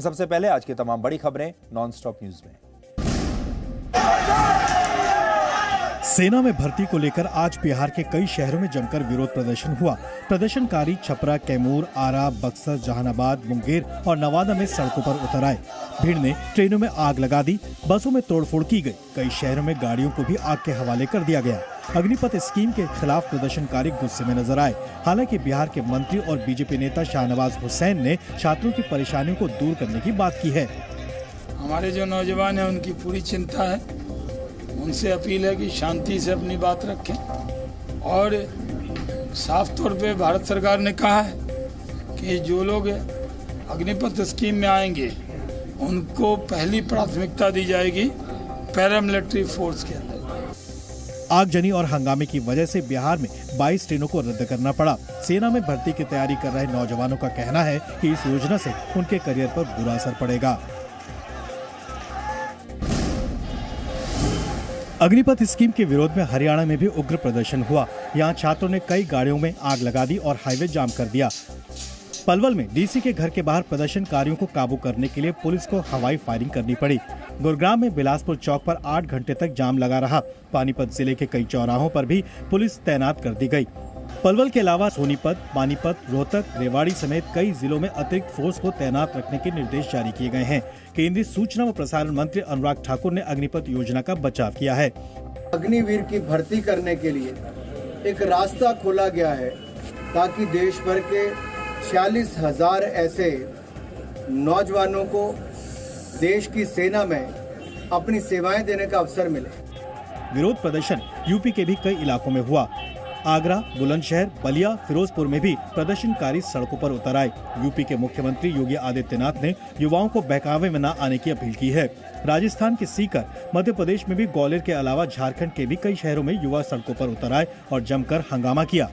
लेकिन सबसे पहले आज की तमाम बड़ी खबरें नॉन स्टॉप न्यूज में। सेना में भर्ती को लेकर आज बिहार के कई शहरों में जमकर विरोध प्रदर्शन हुआ। प्रदर्शनकारी छपरा, कैमूर, आरा, बक्सर, जहानाबाद, मुंगेर और नवादा में सड़कों पर उतर आए। भीड़ ने ट्रेनों में आग लगा दी, बसों में तोड़फोड़ की गई। कई शहरों में गाड़ियों को भी आग के हवाले कर दिया गया। अग्निपथ स्कीम के खिलाफ प्रदर्शनकारी गुस्से में नजर आए। हालांकि बिहार के मंत्री और बीजेपी नेता शाहनवाज हुसैन ने छात्रों की परेशानियों को दूर करने की बात की है। हमारे जो नौजवान हैं उनकी पूरी चिंता है, उनसे अपील है कि शांति से अपनी बात रखें। और साफ तौर पे भारत सरकार ने कहा है कि जो लोग अग्निपथ स्कीम में आएंगे उनको पहली प्राथमिकता दी जाएगी पैरामिलिट्री फोर्स के अंदर। आगजनी और हंगामे की वजह से बिहार में 22 ट्रेनों को रद्द करना पड़ा। सेना में भर्ती की तैयारी कर रहे नौजवानों का कहना है कि इस योजना से उनके करियर पर बुरा असर पड़ेगा। अग्निपथ स्कीम के विरोध में हरियाणा में भी उग्र प्रदर्शन हुआ। यहां छात्रों ने कई गाड़ियों में आग लगा दी और हाईवे जाम कर दिया। पलवल में डीसी के घर के बाहर प्रदर्शनकारियों को काबू करने के लिए पुलिस को हवाई फायरिंग करनी पड़ी। गुरुग्राम में बिलासपुर चौक पर 8 घंटे तक जाम लगा रहा। पानीपत जिले के कई चौराहों पर भी पुलिस तैनात कर दी गई। पलवल के अलावा सोनीपत, पानीपत, रोहतक, रेवाड़ी समेत कई जिलों में अतिरिक्त फोर्स को तैनात रखने के निर्देश जारी किए गए हैं। केंद्रीय सूचना व प्रसारण मंत्री अनुराग ठाकुर ने अग्निपथ योजना का बचाव किया है। अग्निवीर की भर्ती करने के लिए एक रास्ता खोला गया है ताकि देश भर के 46,000 ऐसे नौजवानों को देश की सेना में अपनी सेवाएं देने का अवसर मिले। विरोध प्रदर्शन यूपी के भी कई इलाकों में हुआ। आगरा, बुलंदशहर, बलिया, फिरोजपुर में भी प्रदर्शनकारी सड़कों पर उतर आए। यूपी के मुख्यमंत्री योगी आदित्यनाथ ने युवाओं को बहकावे में न आने की अपील की है। राजस्थान के सीकर, मध्य प्रदेश में भी ग्वालियर के अलावा झारखंड के भी कई शहरों में युवा सड़कों पर उतर आए और जमकर हंगामा किया।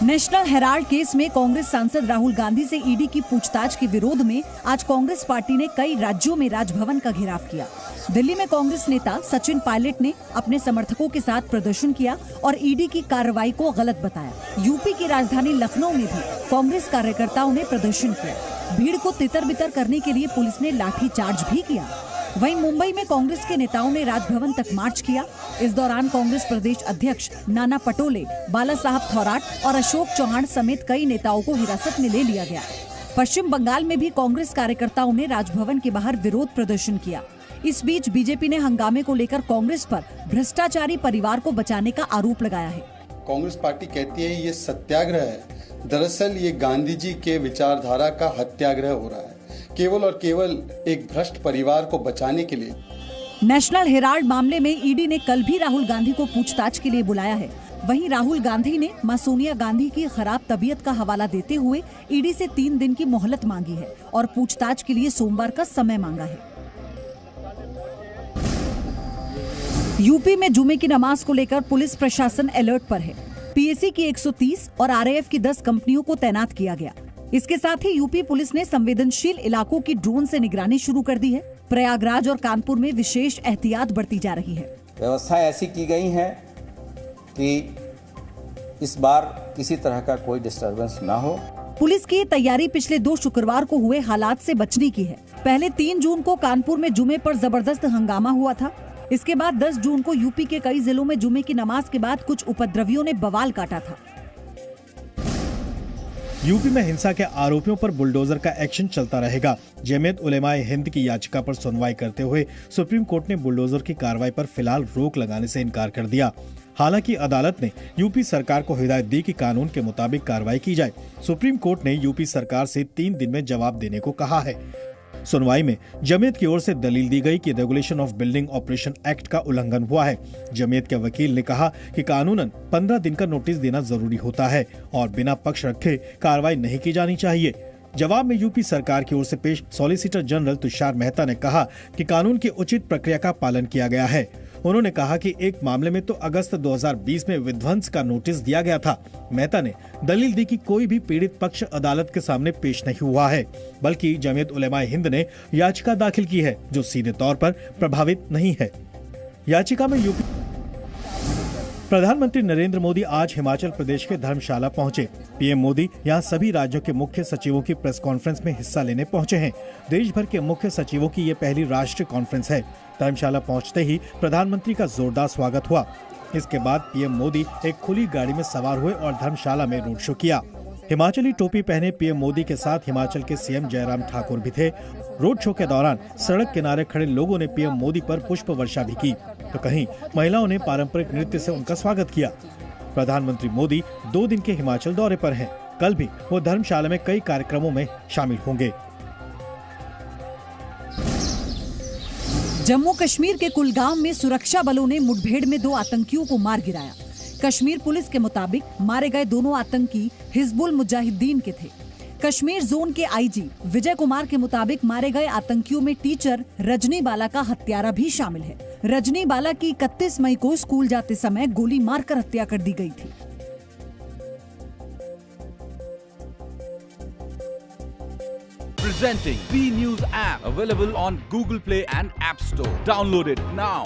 नेशनल हेराल्ड केस में कांग्रेस सांसद राहुल गांधी से ईडी की पूछताछ के विरोध में आज कांग्रेस पार्टी ने कई राज्यों में राजभवन का घेराव किया। दिल्ली में कांग्रेस नेता सचिन पायलट ने अपने समर्थकों के साथ प्रदर्शन किया और ईडी की कार्रवाई को गलत बताया। यूपी की राजधानी लखनऊ में भी कांग्रेस कार्यकर्ताओं ने प्रदर्शन किया। भीड़ को तितर-बितर करने के लिए पुलिस ने लाठीचार्ज भी किया। वहीं मुंबई में कांग्रेस के नेताओं ने राजभवन तक मार्च किया। इस दौरान कांग्रेस प्रदेश अध्यक्ष नाना पटोले, बाला साहब थौराट और अशोक चौहान समेत कई नेताओं को हिरासत में ले लिया गया। पश्चिम बंगाल में भी कांग्रेस कार्यकर्ताओं ने राजभवन के बाहर विरोध प्रदर्शन किया। इस बीच बीजेपी ने हंगामे को लेकर कांग्रेस पर भ्रष्टाचारी परिवार को बचाने का आरोप लगाया है। कांग्रेस पार्टी कहती है ये सत्याग्रह है, दरअसल ये गांधी जी के विचारधारा का हत्याग्रह हो रहा है, केवल और केवल एक भ्रष्ट परिवार को बचाने के लिए। नेशनल हेराल्ड मामले में ईडी ने कल भी राहुल गांधी को पूछताछ के लिए बुलाया है। वहीं राहुल गांधी ने मां सोनिया गांधी की खराब तबीयत का हवाला देते हुए ईडी से 3 दिन की मोहलत मांगी है और पूछताछ के लिए सोमवार का समय मांगा है। यूपी में जुमे की नमाज को लेकर पुलिस प्रशासन अलर्ट पर है। पीएसी की 130 और आरएएफ की 10 कंपनियों को तैनात किया गया। इसके साथ ही यूपी पुलिस ने संवेदनशील इलाकों की ड्रोन से निगरानी शुरू कर दी है। प्रयागराज और कानपुर में विशेष एहतियात बरती जा रही है। व्यवस्था ऐसी की गई है कि इस बार किसी तरह का कोई डिस्टर्बेंस ना हो। पुलिस की तैयारी पिछले 2 शुक्रवार को हुए हालात से बचने की है। पहले 3 जून को कानपुर में जुमे पर जबरदस्त हंगामा हुआ था। इसके बाद 10 जून को यूपी के कई जिलों में जुमे की नमाज के बाद कुछ उपद्रवियों ने बवाल काटा था। यूपी में हिंसा के आरोपियों पर बुलडोजर का एक्शन चलता रहेगा। जमीयत उलेमाए हिंद की याचिका पर सुनवाई करते हुए सुप्रीम कोर्ट ने बुलडोजर की कार्रवाई पर फिलहाल रोक लगाने से इनकार कर दिया। हालांकि अदालत ने यूपी सरकार को हिदायत दी कि कानून के मुताबिक कार्रवाई की जाए। सुप्रीम कोर्ट ने यूपी सरकार से 3 दिन में जवाब देने को कहा है। सुनवाई में जमीयत की ओर से दलील दी गई कि regulation of building operation act का उल्लंघन हुआ है। जमीयत के वकील ने कहा कि कानूनन 15 दिन का नोटिस देना जरूरी होता है और बिना पक्ष रखे कार्रवाई नहीं की जानी चाहिए। जवाब में यूपी सरकार की ओर से पेश सॉलिसिटर जनरल तुषार मेहता ने कहा कि कानून की उचित प्रक्रिया का पालन किया गया है। उन्होंने कहा कि एक मामले में तो अगस्त 2020 में विध्वंस का नोटिस दिया गया था। मेहता ने दलील दी कि कोई भी पीड़ित पक्ष अदालत के सामने पेश नहीं हुआ है, बल्कि जमीयत उलेमाए हिंद ने याचिका दाखिल की है जो सीधे तौर पर प्रभावित नहीं है। याचिका में यूपी प्रधानमंत्री नरेंद्र मोदी आज हिमाचल प्रदेश के धर्मशाला पहुंचे। पीएम मोदी यहां सभी राज्यों के मुख्य सचिवों की प्रेस कॉन्फ्रेंस में हिस्सा लेने पहुंचे हैं। देश भर के मुख्य सचिवों की ये पहली राष्ट्रीय कॉन्फ्रेंस है। धर्मशाला पहुंचते ही प्रधानमंत्री का जोरदार स्वागत हुआ। इसके बाद पीएम मोदी एक खुली गाड़ी में सवार हुए और धर्मशाला में रोड शो किया। हिमाचली टोपी पहने पीएम मोदी के साथ हिमाचल के सीएम जयराम ठाकुर भी थे। रोड शो के दौरान सड़क किनारे खड़े लोगों ने पीएम मोदी पर पुष्प वर्षा भी की, तो कहीं महिलाओं ने पारंपरिक नृत्य से उनका स्वागत किया। प्रधानमंत्री मोदी 2 दिन के हिमाचल दौरे पर हैं। कल भी वो धर्मशाला में कई कार्यक्रमों में शामिल होंगे। जम्मू कश्मीर के कुलगाम में सुरक्षा बलों ने मुठभेड़ में 2 आतंकियों को मार गिराया। कश्मीर पुलिस के मुताबिक मारे गए दोनों आतंकी हिजबुल मुजाहिदीन के थे। कश्मीर जोन के आईजी विजय कुमार के मुताबिक मारे गए आतंकियों में टीचर रजनी बाला का हत्यारा भी शामिल है। रजनी बाला की 31 मई को स्कूल जाते समय गोली मारकर हत्या कर दी गई थी। Presenting B News app, available on Google Play and App Store. Download it now.